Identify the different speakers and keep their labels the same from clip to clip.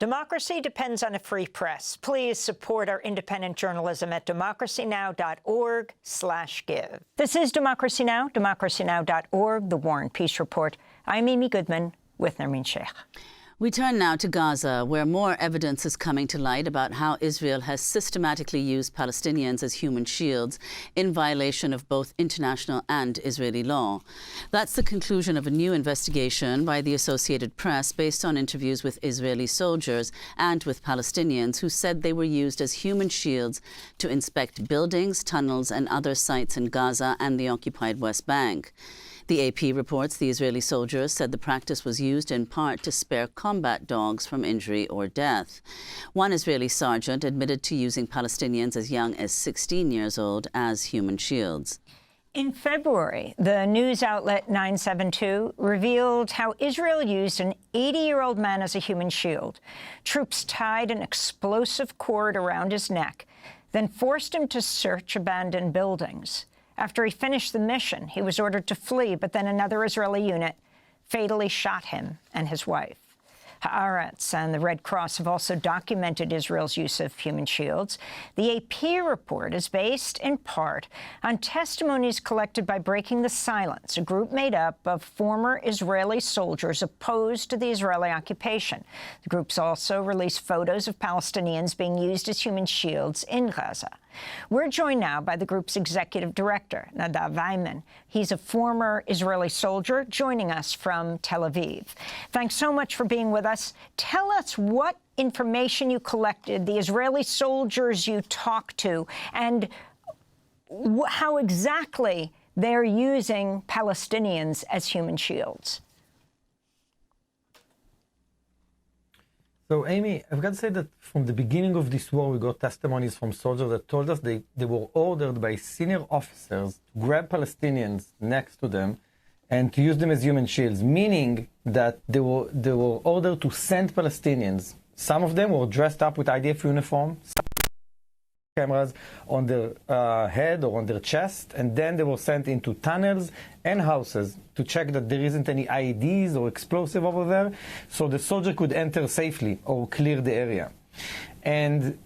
Speaker 1: Democracy depends on a free press. Please support our independent journalism at democracynow.org/give. This is Democracy Now!, democracynow.org, The War and Peace Report. I'm Amy Goodman with Nermeen Sheikh.
Speaker 2: We turn now to Gaza, where more evidence is coming to light about how Israel has systematically used Palestinians as human shields in violation of both international and Israeli law. That's the conclusion of a new investigation by the Associated Press based on interviews with Israeli soldiers and with Palestinians who said they were used as human shields to inspect buildings, tunnels and other sites in Gaza and the occupied West Bank. The AP reports the Israeli soldiers said the practice was used in part to spare combat dogs from injury or death. One Israeli sergeant admitted to using Palestinians as young as 16 years old as human shields.
Speaker 1: In February, the news outlet 972 revealed how Israel used an 80-year-old man as a human shield. Troops tied an explosive cord around his neck, then forced him to search abandoned buildings. After he finished the mission, he was ordered to flee, but then another Israeli unit fatally shot him and his wife. Haaretz and the Red Cross have also documented Israel's use of human shields. The AP report is based in part on testimonies collected by Breaking the Silence, a group made up of former Israeli soldiers opposed to the Israeli occupation. The group's also released photos of Palestinians being used as human shields in Gaza. We're joined now by the group's executive director, Nadav Weiman. He's a former Israeli soldier joining us from Tel Aviv. Thanks so much for being with us. Tell us what information you collected, the Israeli soldiers you talked to, and how exactly they're using Palestinians as human shields.
Speaker 3: So, Amy, I've got to say that from the beginning of this war, we got testimonies from soldiers that told us they were ordered by senior officers to grab Palestinians next to them and to use them as human shields, meaning that they were ordered to send Palestinians. Some of them were dressed up with IDF uniform, cameras on their head or on their chest, and then they were sent into tunnels and houses to check that there isn't any IEDs or explosive over there, so the soldier could enter safely or clear the area. And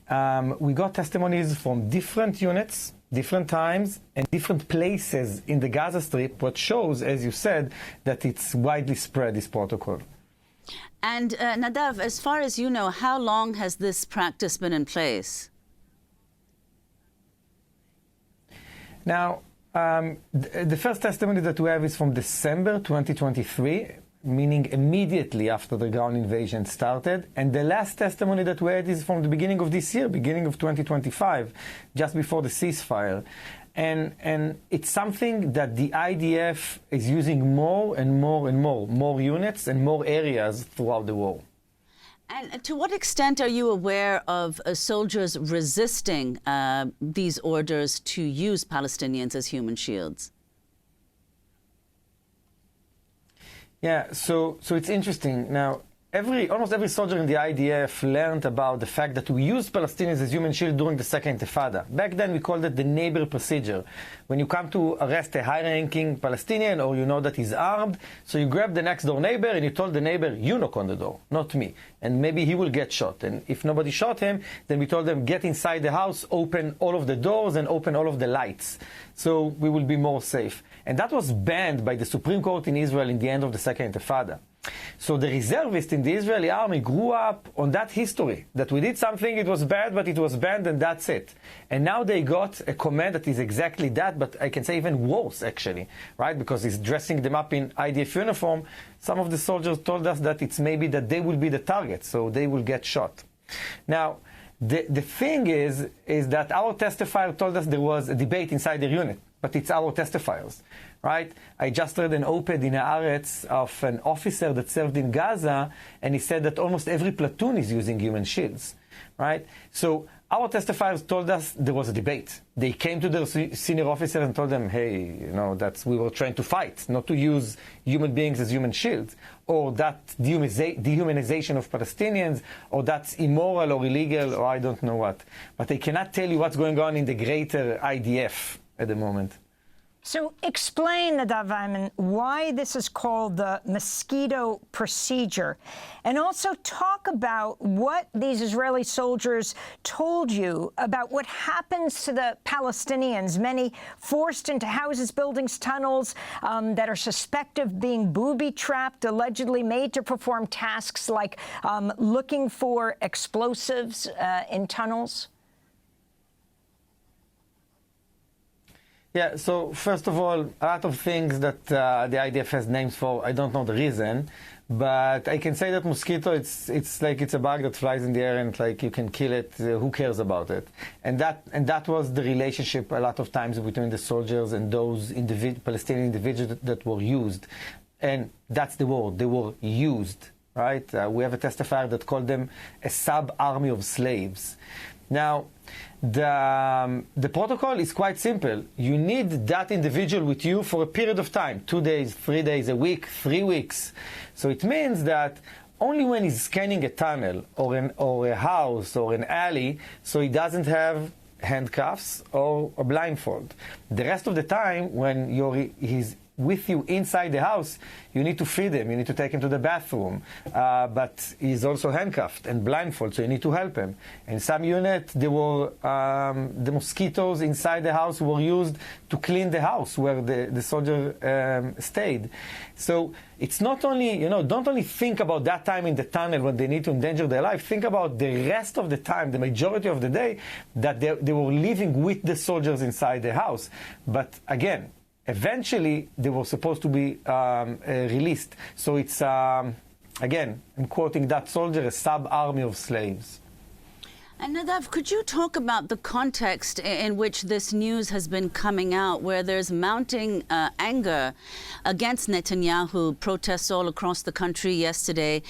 Speaker 3: we got testimonies from different units, different times, and different places in the Gaza Strip, what shows, as you said, that it's widely spread, this protocol.
Speaker 2: And Nadav, as far as you know, how long has this practice been in place?
Speaker 3: Now, the first testimony that we have is from December 2023, meaning immediately after the ground invasion started. And the last testimony that we had is from the beginning of this year, beginning of 2025, just before the ceasefire. And it's something that the IDF is using more and more and more units and more areas throughout the war.
Speaker 2: And to what extent are you aware of soldiers resisting these orders to use Palestinians as human shields?
Speaker 3: Yeah, so it's interesting. Now, almost every soldier in the IDF learned about the fact that we used Palestinians as human shield during the Second Intifada. Back then, we called it the neighbor procedure. When you come to arrest a high-ranking Palestinian or you know that he's armed, so you grab the next door neighbor and you told the neighbor, you knock on the door, not me. And maybe he will get shot. And if nobody shot him, then we told them, get inside the house, open all of the doors and open all of the lights. So we will be more safe. And that was banned by the Supreme Court in Israel in the end of the Second Intifada. So the reservists in the Israeli army grew up on that history, that we did something, it was bad, but it was banned, and that's it. And now they got a command that is exactly that, but I can say even worse, actually, right? Because it's dressing them up in IDF uniform. Some of the soldiers told us that it's maybe that they will be the target, so they will get shot. Now, the thing is that our testifier told us there was a debate inside their unit, but it's our testifiers. Right? I just read an op-ed in Haaretz of an officer that served in Gaza, and he said that almost every platoon is using human shields. Right? So our testifiers told us there was a debate. They came to their senior officer and told them, hey, you know, we were trying to fight, not to use human beings as human shields, or that dehumanization of Palestinians, or that's immoral or illegal, or I don't know what. But they cannot tell you what's going on in the greater IDF at the moment.
Speaker 1: So explain, Nadav Weiman, why this is called the Mosquito Procedure, and also talk about what these Israeli soldiers told you about what happens to the Palestinians, many forced into houses, buildings, tunnels, that are suspected of being booby-trapped, allegedly made to perform tasks like looking for explosives in tunnels.
Speaker 3: Yeah, so first of all, a lot of things that the IDF has names for, I don't know the reason, but I can say that mosquito, it's like it's a bug that flies in the air and like you can kill it, who cares about it? And that was the relationship a lot of times between the soldiers and those Palestinian individuals that were used. And that's the word, they were used, right? We have a testifier that called them a sub-army of slaves. Now, the protocol is quite simple. You need that individual with you for a period of time, 2 days, 3 days, a week, 3 weeks. So it means that only when he's scanning a tunnel or a house or an alley, so he doesn't have handcuffs or a blindfold. The rest of the time, when he's with you inside the house, you need to feed him, you need to take him to the bathroom, but he's also handcuffed and blindfolded, so you need to help him. In some units, there were the mosquitoes inside the house were used to clean the house where the soldier stayed. So it's not only, don't only think about that time in the tunnel when they need to endanger their life, think about the rest of the time, the majority of the day, that they were living with the soldiers inside the house. But again, eventually, they were supposed to be released. So it's, again, I'm quoting that soldier, a sub-army of slaves.
Speaker 2: And Nadav, could you talk about the context in which this news has been coming out, where there's mounting anger against Netanyahu, protests all across the country yesterday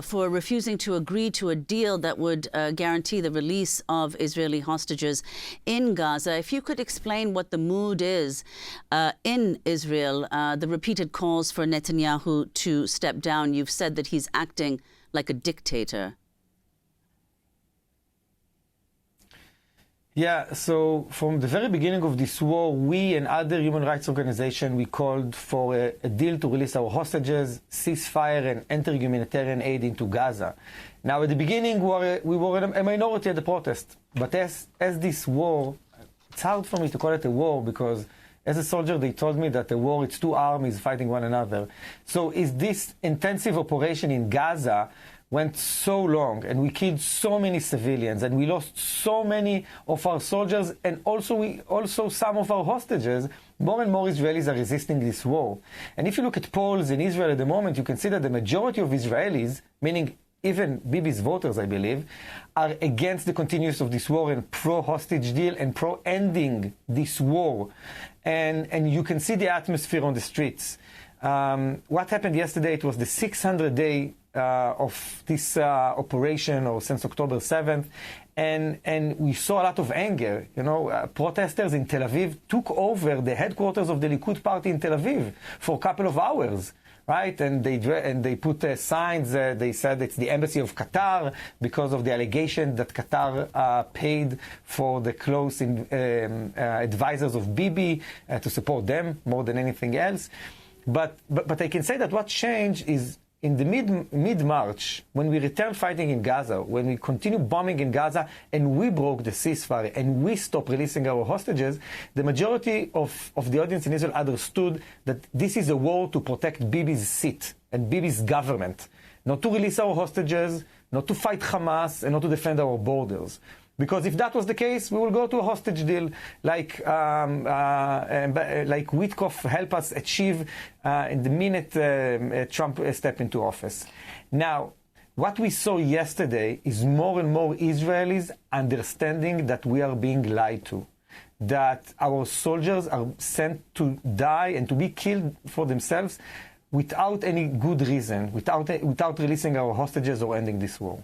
Speaker 2: for refusing to agree to a deal that would guarantee the release of Israeli hostages in Gaza? If you could explain what the mood is in Israel, the repeated calls for Netanyahu to step down. You've said that he's acting like a dictator.
Speaker 3: Yeah, so from the very beginning of this war, we and other human rights organizations, we called for a deal to release our hostages, ceasefire, and enter humanitarian aid into Gaza. Now, at the beginning, we were a minority at the protest. But as this war, it's hard for me to call it a war because as a soldier, they told me that the war, it's two armies fighting one another. So is this intensive operation in Gaza went so long, and we killed so many civilians, and we lost so many of our soldiers, and also some of our hostages. More and more Israelis are resisting this war. And if you look at polls in Israel at the moment, you can see that the majority of Israelis, meaning even Bibi's voters, I believe, are against the continuance of this war and pro-hostage deal and pro-ending this war. And you can see the atmosphere on the streets. What happened yesterday, it was the 600th day of this operation, or since October 7th, and we saw a lot of anger. Protesters in Tel Aviv took over the headquarters of the Likud party in Tel Aviv for a couple of hours, right? And they put signs. They said it's the embassy of Qatar because of the allegation that Qatar paid for the close advisors of Bibi to support them more than anything else. But I can say that what changed is in the mid-March, when we returned fighting in Gaza, when we continued bombing in Gaza, and we broke the ceasefire, and we stopped releasing our hostages, the majority of the audience in Israel understood that this is a war to protect Bibi's seat and Bibi's government, not to release our hostages, not to fight Hamas, and not to defend our borders. Because if that was the case, we will go to a hostage deal like Witkoff helped us achieve in the minute Trump stepped into office. Now, what we saw yesterday is more and more Israelis understanding that we are being lied to, that our soldiers are sent to die and to be killed for themselves without any good reason, without releasing our hostages or ending this war.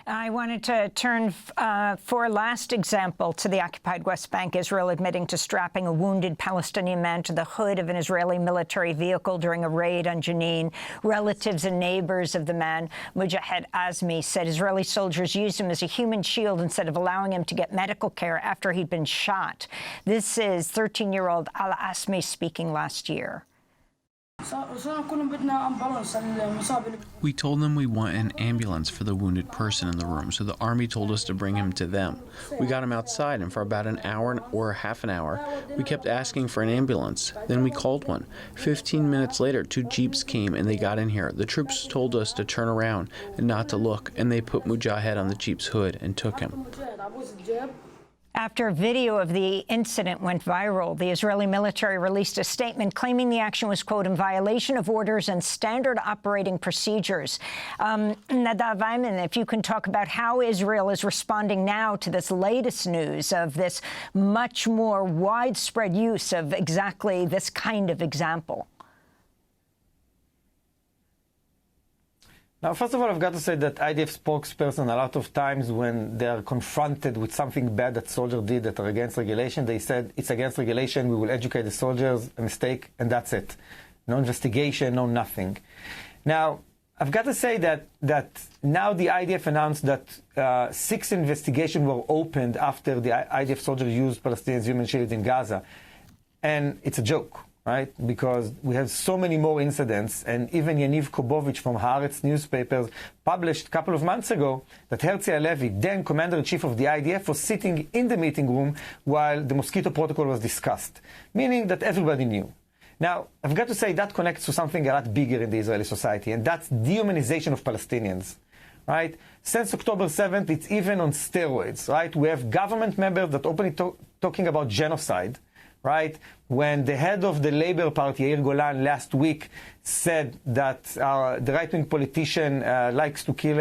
Speaker 1: I wanted to turn for a last example to the occupied West Bank, Israel admitting to strapping a wounded Palestinian man to the hood of an Israeli military vehicle during a raid on Jenin. Relatives and neighbors of the man, Mujahed Azmi, said Israeli soldiers used him as a human shield instead of allowing him to get medical care after he'd been shot. This is 13-year-old Al Azmi speaking last year.
Speaker 4: We told them we want an ambulance for the wounded person in the room, so the army told us to bring him to them. We got him outside, and for about an hour or half an hour, we kept asking for an ambulance. Then we called one. 15 minutes later, 2 jeeps came and they got in here. The troops told us to turn around and not to look, and they put Mujahed on the jeep's hood and took him.
Speaker 1: After a video of the incident went viral, the Israeli military released a statement claiming the action was, quote, in violation of orders and standard operating procedures. Nadav Weiman, if you can talk about how Israel is responding now to this latest news of this much more widespread use of exactly this kind of example.
Speaker 3: Now, first of all, I've got to say that IDF spokesperson, a lot of times when they are confronted with something bad that soldiers did that are against regulation, they said, it's against regulation, we will educate the soldiers, a mistake, and that's it. No investigation, no nothing. Now, I've got to say that now the IDF announced that 6 investigations were opened after the IDF soldiers used Palestinians' human shields in Gaza. And it's a joke. Right? Because we have so many more incidents, and even Yaniv Kobovich from Haaretz newspapers published a couple of months ago that Herzi Halevi, then Commander-in-Chief of the IDF, was sitting in the meeting room while the Mosquito Protocol was discussed, meaning that everybody knew. Now, I've got to say that connects to something a lot bigger in the Israeli society, and that's dehumanization of Palestinians. Right? Since October 7th, it's even on steroids. Right? We have government members that openly talking about genocide. Right? When the head of the Labour Party, Yair Golan, last week said that the right-wing politician likes to kill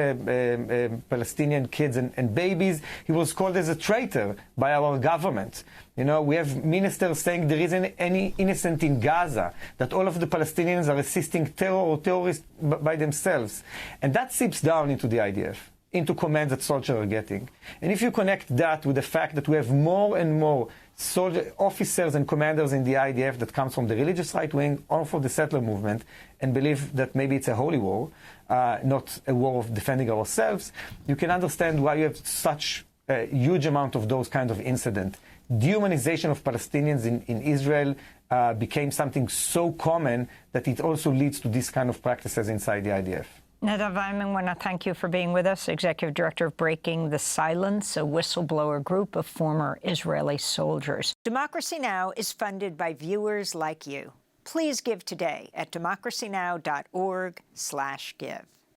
Speaker 3: Palestinian kids and babies, he was called as a traitor by our government. You know, we have ministers saying there isn't any innocent in Gaza, that all of the Palestinians are assisting terror or terrorists by themselves. And that seeps down into the IDF, into commands that soldiers are getting. And if you connect that with the fact that we have more and more soldier officers and commanders in the IDF that comes from the religious right wing or from the settler movement and believe that maybe it's a holy war, not a war of defending ourselves, you can understand why you have such a huge amount of those kind of incidents. Dehumanization of Palestinians in Israel became something so common that it also leads to these kind of practices inside the IDF.
Speaker 1: Nadav Weiman, I want to thank you for being with us, Executive Director of Breaking the Silence, a whistleblower group of former Israeli soldiers. Democracy Now! Is funded by viewers like you. Please give today at democracynow.org/give.